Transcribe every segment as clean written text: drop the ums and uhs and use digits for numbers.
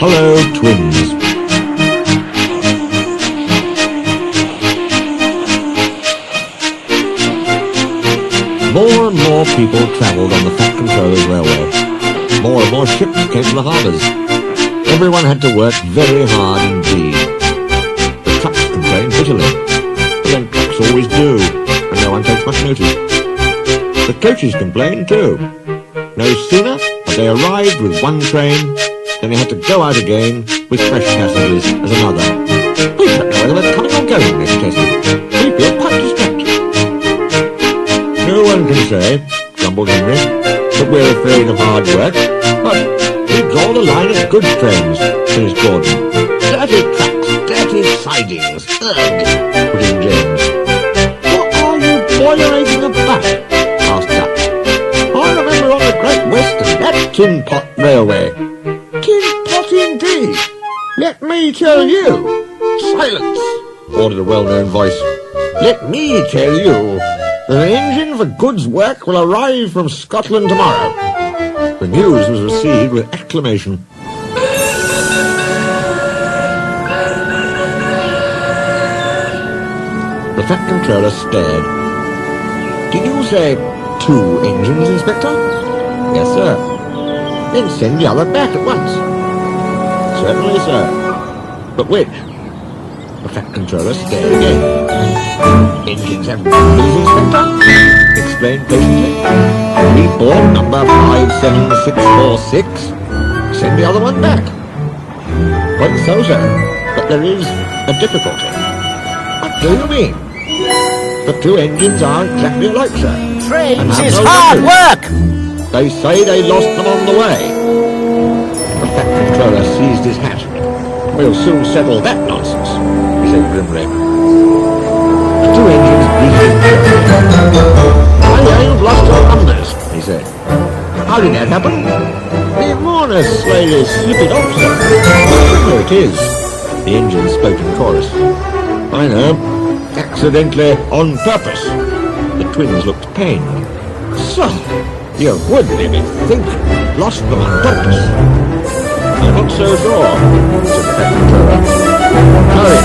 Hello, twins. More and more people travelled on the Fat Controllers Railway. More and more ships came to the harbours. Everyone had to work very hard indeed. The trucks complained bitterly. But then trucks always do, and no one takes much notice. The coaches complained too. No sooner had they arrived with one train than they had to go out again with fresh passengers as another. We don't know whether they're coming or going, they protested. We feel quite distracted. No one can say, grumbled Henry, that we're afraid of hard work, but we draw the line at goods trains, finished Gordon. Dirty tracks, dirty sidings, ugh, put in James. What are you boiling about? Asked Duck. I remember on the Great Western, that Tin Pot Railway. Tin Pot indeed! Let me tell you! Silence! Ordered a well-known voice. Let me tell you! An engine for goods work will arrive from Scotland tomorrow. The news was received with acclamation. The Fat Controller stared. Did you say 2 engines, Inspector? Yes, sir. Then send the other back at once. Certainly, sir. But which? The Fat Controller stared again. Engines have numbers, Inspector, explained patiently. We bought number 57646. Send the other one back. Quite so, sir. But there is a difficulty. What do you mean? The 2 engines are exactly alike, sir. Trains is hard work! They say they lost them on the way. The Fat Controller seized his hat. We'll soon settle that nonsense, he said grimly. The 2 engines greeted each other. I hear you've lost your numbers, he said. How did that happen? The mourner slightly slipped it off, sir. There it is. The engines spoke in chorus. I know. Accidentally, on purpose. The twins looked pained. So, you would maybe think lost them on purpose. I'm not so sure, said the Fat Controller. Hurry,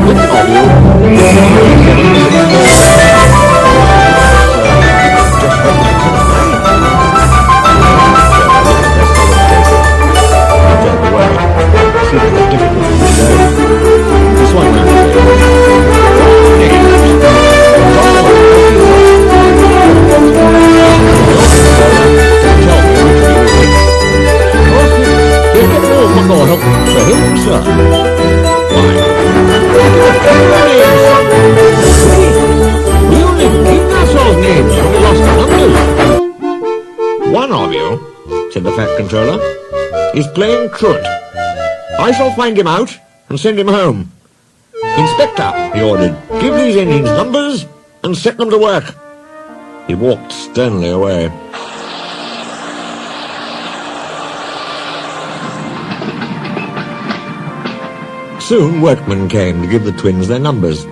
which of you? Just what you can find. He turned away, seeing the difficulty was there. This one round more help for him, sir. Why? We only give ourselves names when we lost our numbers. One of you, said the Fat Controller, is playing truant. I shall find him out and send him home. Inspector, he ordered, give these engines numbers and set them to work. He walked sternly away. Soon workmen came to give the twins their numbers.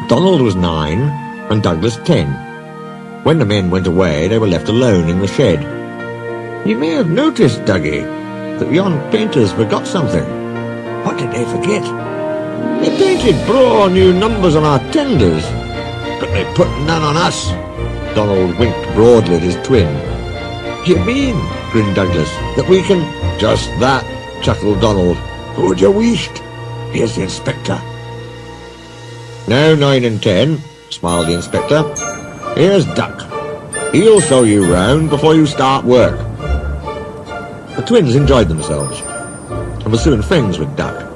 Donald was 9 and Douglas 10. When the men went away, they were left alone in the shed. You may have noticed, Dougie, that yon painters forgot something. What did they forget? They painted braw new numbers on our tenders, but they put none on us. Donald winked broadly at his twin. You mean, grinned Douglas, that we can... Just that, chuckled Donald. Who'd you wished? Here's the Inspector. Now 9 and 10, smiled the Inspector. Here's Duck. He'll show you round before you start work. The twins enjoyed themselves, and were soon friends with Duck.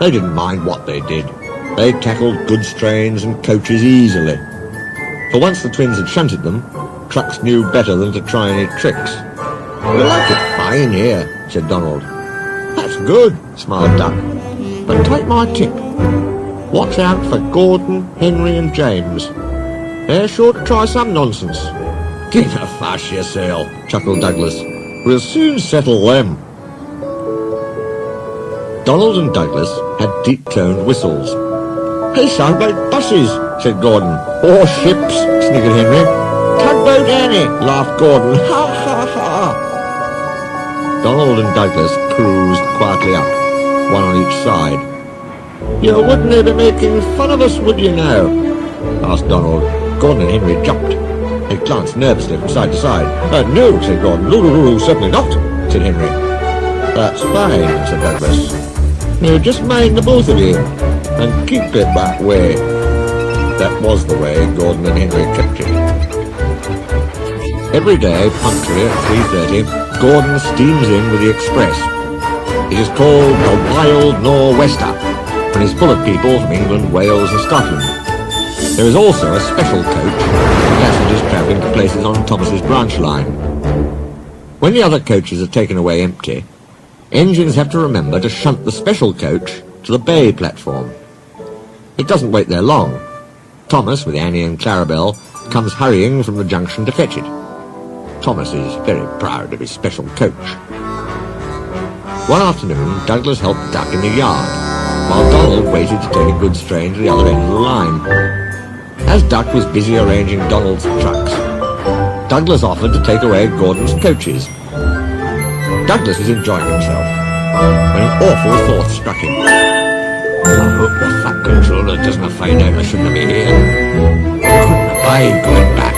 They didn't mind what they did. They tackled goods trains and coaches easily. For once the twins had shunted them, trucks knew better than to try any tricks. We like it fine here, said Donald. That's good, smiled Duck. But take my tip. Watch out for Gordon, Henry and James. They're sure to try some nonsense. Give a fuss yourself, chuckled Douglas. We'll soon settle them. Donald and Douglas had deep-toned whistles. They sound like buses, said Gordon. Or ships, sniggered Henry. Tugboat Annie, laughed Gordon. Ha ha ha. Donald and Douglas cruised quietly up, one on each side. "You wouldn't be making fun of us, would you now?" asked Donald. Gordon and Henry jumped. They glanced nervously from side to side. "No," said Gordon. "No, certainly not," said Henry. "That's fine," said Douglas. "You just mind the both of you, and keep it that way." That was the way Gordon and Henry kept it. Every day, punctually at 3:30, Gordon steams in with the express. It is called the Wild Nor'Wester, and is full of people from England, Wales and Scotland. There is also a special coach for passengers travelling to places on Thomas's branch line. When the other coaches are taken away empty, engines have to remember to shunt the special coach to the bay platform. It doesn't wait there long. Thomas, with Annie and Clarabelle, comes hurrying from the junction to fetch it. Thomas is very proud of his special coach. One afternoon, Douglas helped Duck in the yard, while Donald waited to take a goods train to the other end of the line. As Duck was busy arranging Donald's trucks, Douglas offered to take away Gordon's coaches. Douglas is enjoying himself when an awful thought struck him. "I hope the fat controller doesn't find out I shouldn't be here. Couldn't abide going back."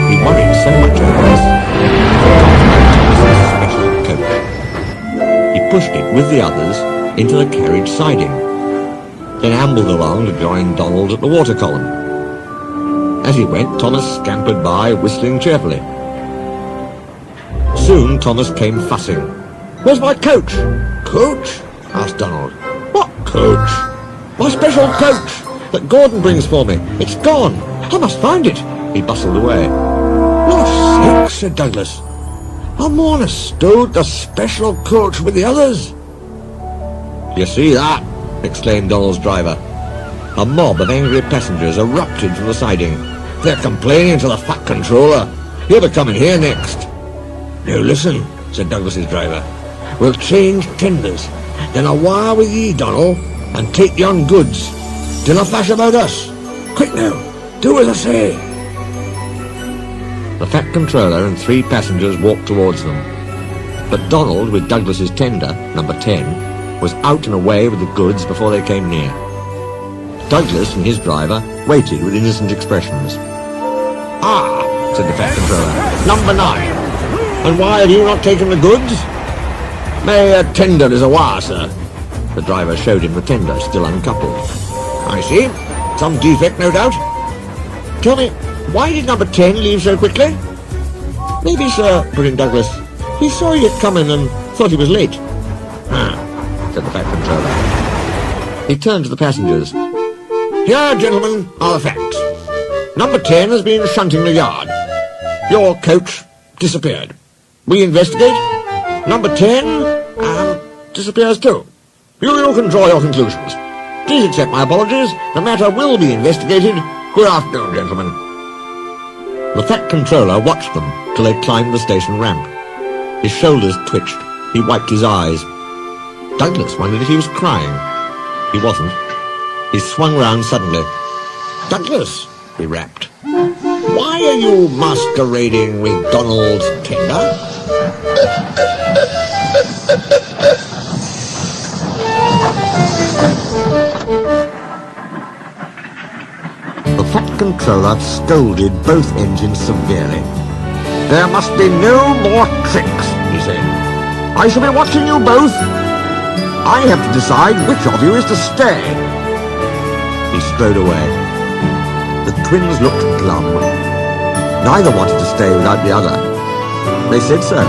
He worried so much over this, he forgot about Thomas's special coach. He pushed it with the others into the carriage siding, then ambled along to join Donald at the water column. As he went, Thomas scampered by, whistling cheerfully. Soon Thomas came fussing. "Where's my coach?" "Coach?" asked Donald. "What coach?" "My special coach that Gordon brings for me. It's gone. I must find it." He bustled away. "Lost sake," said Douglas. "I'm on a stowed the special coach with the others." "You see that?" exclaimed Donald's driver. A mob of angry passengers erupted from the siding. "They're complaining to the fat controller. He'll be coming here next." "Now listen," said Douglas's driver. "We'll change tenders. Then I'll wire with ye, Donald, and take yon goods. Dinna fash about us. Quick now, do as I say." The fat controller and 3 passengers walked towards them. But Donald, with Douglas's tender, number 10, was out and away with the goods before they came near. Douglas and his driver waited with innocent expressions. "Ah," said the fat controller, "number 9. And why have you not taken the goods?" "My tender is awa, sir." The driver showed him the tender, still uncoupled. "I see. Some defect, no doubt. Tell me, why did number 10 leave so quickly?" "Maybe, sir," put in Douglas, "he saw you coming and thought he was late." "Ah," said the fat controller. He turned to the passengers. "Here, gentlemen, are the facts. Number 10 has been shunting the yard. Your coach disappeared. We investigate. Number 10 disappears too. You can draw your conclusions. Please accept my apologies. The matter will be investigated. Good afternoon, gentlemen." The fat controller watched them till they climbed the station ramp. His shoulders twitched. He wiped his eyes. Douglas wondered if he was crying. He wasn't. He swung round suddenly. "Douglas," he rapped, "why are you masquerading with Donald's tender?" The fat controller scolded both engines severely. "There must be no more tricks," he said. "I shall be watching you both. I have to decide which of you is to stay." He strode away. The twins looked glum. Neither wanted to stay without the other. They said so.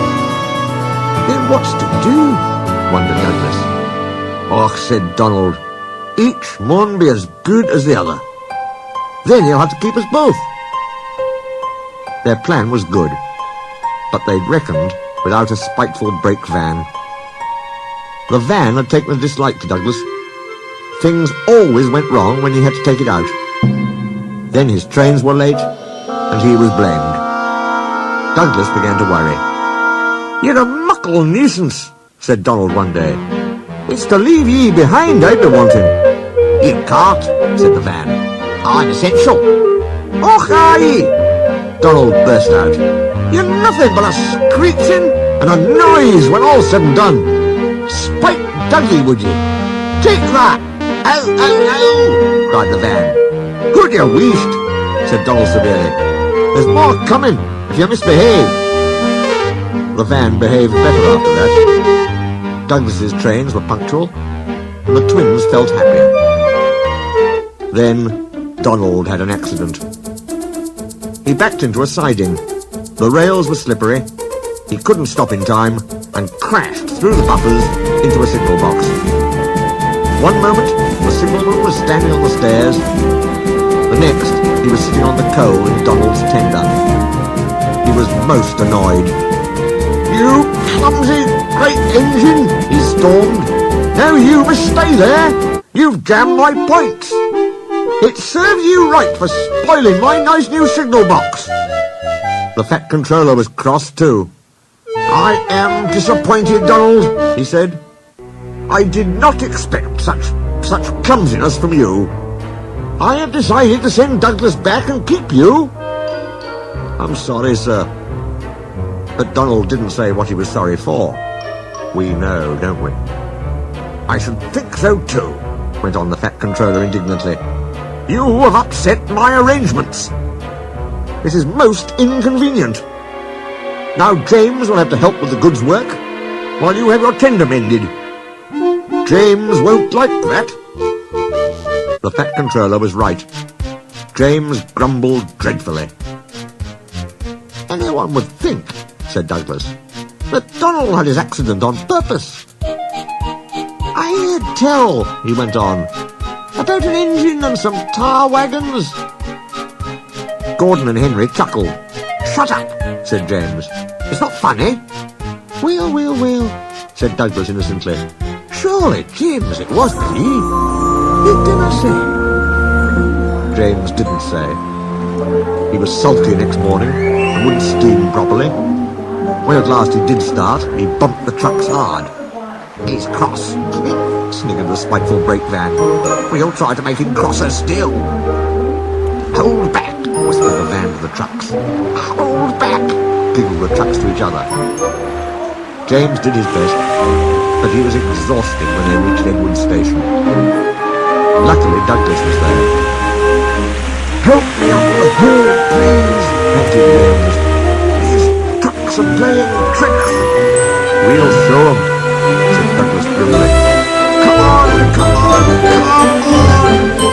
"Then what's to do?" wondered Douglas. "Och," said Donald, "each mun be as good as the other. Then he'll have to keep us both." Their plan was good, but they'd reckoned without a spiteful brake van. The van had taken a dislike to Douglas. Things always went wrong when he had to take it out. Then his trains were late, and he was blamed. Douglas began to worry. "You're a muckle nuisance," said Donald one day. "It's to leave ye behind I'd be wanting." "You can't," said the van. "I'm essential." "Och, aye!" Donald burst out. "You're nothing but a screeching, and a noise when all's said and done. Spike Dougie, would you? Take that! Ow, ow, ow! Cried the van. Good you wished, said Donald severely. There's more coming if you misbehave. The van behaved better after that. Douglas's trains were punctual, and the twins felt happier. Then Donald had an accident. He backed into a siding. The rails were slippery. He couldn't stop in time and crashed through the buffers into a signal box. One moment, the signalman was standing on the stairs. The next, he was sitting on the coal in Donald's tender. He was most annoyed. "You clumsy great engine," he stormed. "Now you must stay there. You've jammed my points. It serves you right for spoiling my nice new signal box." The Fat Controller was cross too. "I am disappointed, Donald," he said. "I did not expect such clumsiness from you. I have decided to send Douglas back and keep you." "I'm sorry, sir." But Donald didn't say what he was sorry for. We know, don't we? "I should think so too," went on the Fat Controller indignantly. "You have upset my arrangements. This is most inconvenient. Now James will have to help with the goods work, while you have your tender mended. James won't like that." The Fat Controller was right. James grumbled dreadfully. "Anyone would think," said Douglas, "that Donald had his accident on purpose. I heard tell," he went on, "about an engine and some tar wagons." Gordon and Henry chuckled. "Shut up," said James. "It's not funny." Well, said Douglas innocently. "Surely, James, it wasn't he? You didn't say." James didn't say. He was sulky next morning and wouldn't steam properly. When at last he did start, he bumped the trucks hard. "He's cross," sniggered the spiteful brake van. "We'll try to make him crosser still." "Hold back," whispered the van to the trucks. "Hold back," giggled the trucks to each other. James did his best, but he was exhausted when they reached Edward Station. Luckily, Douglas was there. "Help me up the hill, please," panted James. "These trucks are playing tricks." "We'll show 'em," said Douglas grimly. Come on,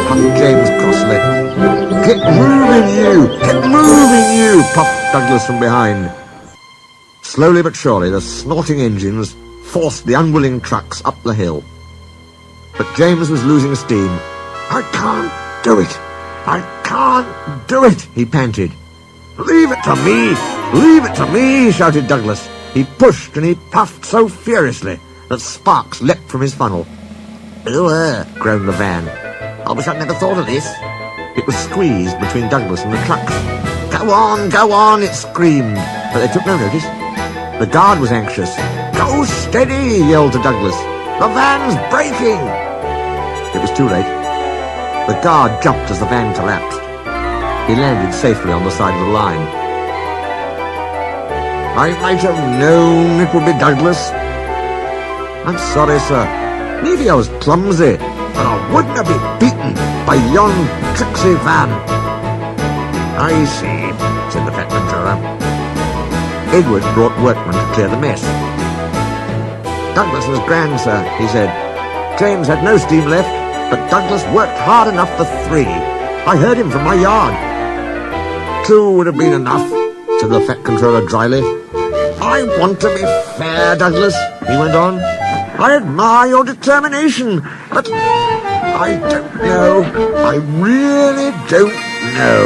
puffed James crossly. Get moving, you, puffed Douglas from behind. Slowly but surely, the snorting engines forced the unwilling trucks up the hill. But James was losing steam. "I can't do it! I can't do it!" he panted. "Leave it to me, shouted Douglas. He pushed and he puffed so furiously that sparks leapt from his funnel. Groaned the van. "I wish I'd never thought of this." It was squeezed between Douglas and the trucks. Go on, it screamed, but they took no notice. The guard was anxious. "Go steady," he yelled to Douglas. "The van's breaking." It was too late. The guard jumped as the van collapsed. He landed safely on the side of the line. "I might have known it would be Douglas." "I'm sorry, sir. Maybe I was clumsy, but I wouldn't have been beaten by yon tricksy van." "I see," said the Fat Controller. Edward brought workmen to clear the mess. "Douglas was grand, sir," he said. "James had no steam left, but Douglas worked hard enough for 3. I heard him from my yard." "2 would have been enough," said the Fat Controller dryly. "I want to be fair, Douglas," he went on. "I admire your determination, but I don't know. I really don't know."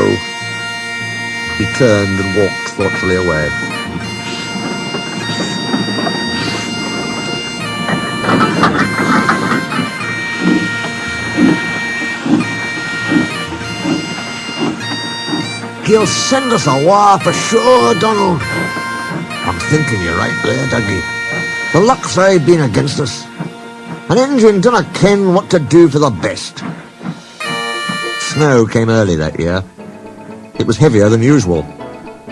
He turned and walked thoughtfully away. "He'll send us a war for sure, Donald." "I'm thinking you're right there, Dougie. The luck's aye been against us. An engine dunna ken what to do for the best." Snow came early that year. It was heavier than usual.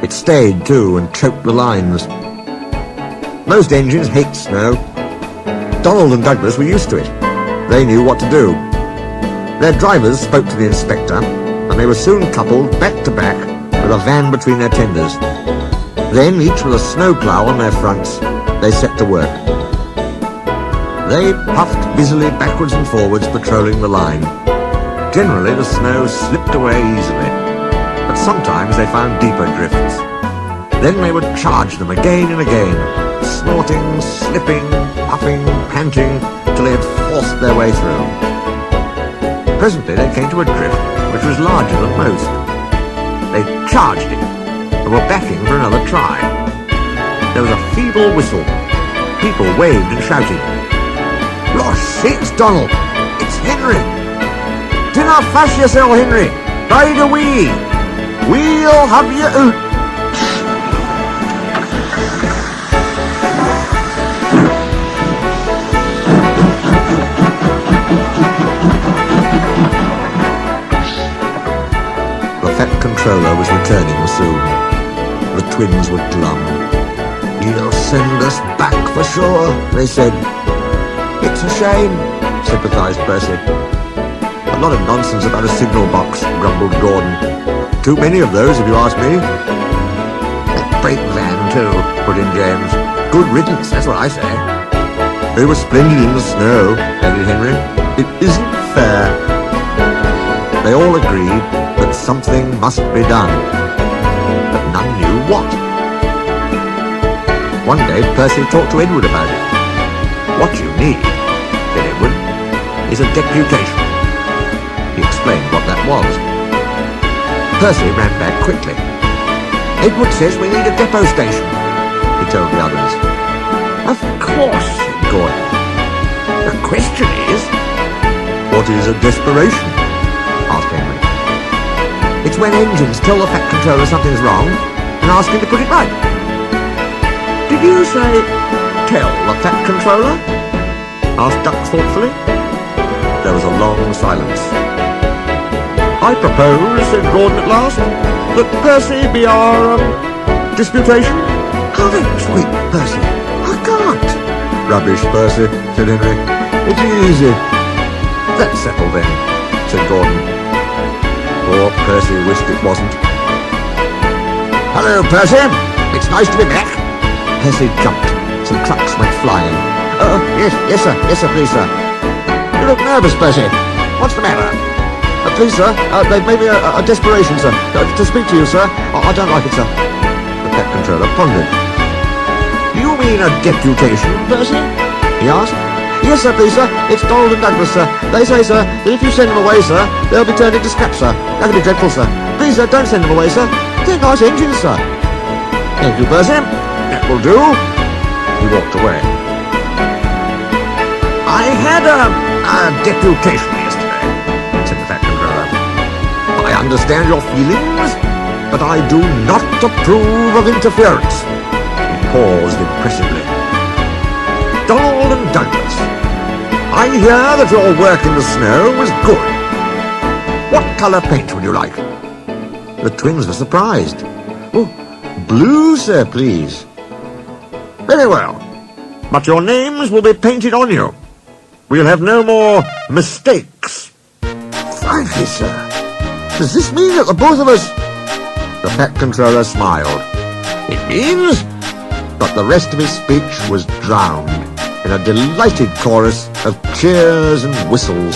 It stayed, too, and choked the lines. Most engines hate snow. Donald and Douglas were used to it. They knew what to do. Their drivers spoke to the inspector, and they were soon coupled back to back with a van between their tenders. Then, each with a snowplough on their fronts, they set to work. They puffed busily backwards and forwards, patrolling the line. Generally, the snow slipped away easily, but sometimes they found deeper drifts. Then they would charge them again and again, snorting, slipping, puffing, panting, till they had forced their way through. Presently they came to a drift which was larger than most. They charged it, and were backing for another try. There was a feeble whistle. People waved and shouted. "Lost sakes, Donald! It's Henry! Dinna fash yourself, Henry! Ride away! We'll have you out!" The Fat Controller was returning soon. The twins were glum. "He'll send us back for sure," they said. "It's a shame," sympathised Percy. "A lot of nonsense about a signal box," grumbled Gordon. "Too many of those, if you ask me." "That brake van, too," put in James. "Good riddance, that's what I say." "They were splendid in the snow," added Henry. "It isn't fair." They all agreed that something must be done, but none knew what. One day Percy talked to Edward about it. "What you need," said Edward, "is a deputation." He explained what that was. Percy ran back quickly. "Edward says we need a depot station," he told the others. "Of course," said Gordon. "The question is..." "What is a desperation?" asked Henry. "It's when engines tell the Fat Controller something's wrong and ask him to put it right." "Did you say, tell the Fat Controller?" asked Duck thoughtfully. There was a long silence. "I propose," said Gordon at last, "that Percy be our, disputation." "Oh, that's weak, Percy. I can't." "Rubbish, Percy," said Henry. "It's easy." "That's settled then," said Gordon. Poor Percy wished it wasn't. "Hello, Percy. It's nice to be back." Percy jumped. Some trucks went flying. Yes, sir. Yes, sir, please, sir." "You look nervous, Percy. What's the matter?" "Please, sir, they've made me a desperation, sir. To speak to you, sir. I don't like it, sir." The Fat Controller pondered. "Do you mean a deputation, Percy?" he asked. "Yes, sir, please, sir. It's Donald and Douglas, sir. They say, sir, that if you send them away, sir, they'll be turned into scrap, sir. That'll be dreadful, sir. Please, sir, don't send them away, sir. They're nice engines, sir." "Thank you, Percy. That will do." He walked away. "I had a deputation yesterday," said the Fat Controller. "I understand your feelings, but I do not approve of interference." He paused impressively. "Donald and Douglas, I hear that your work in the snow was good. What colour paint would you like?" The twins were surprised. "Oh, blue, sir, please." "Very well, but your names will be painted on you. We'll have no more mistakes." "Frankly, sir, does this mean that the both of us..." The Fat Controller smiled. "It means..." But the rest of his speech was drowned in a delighted chorus of cheers and whistles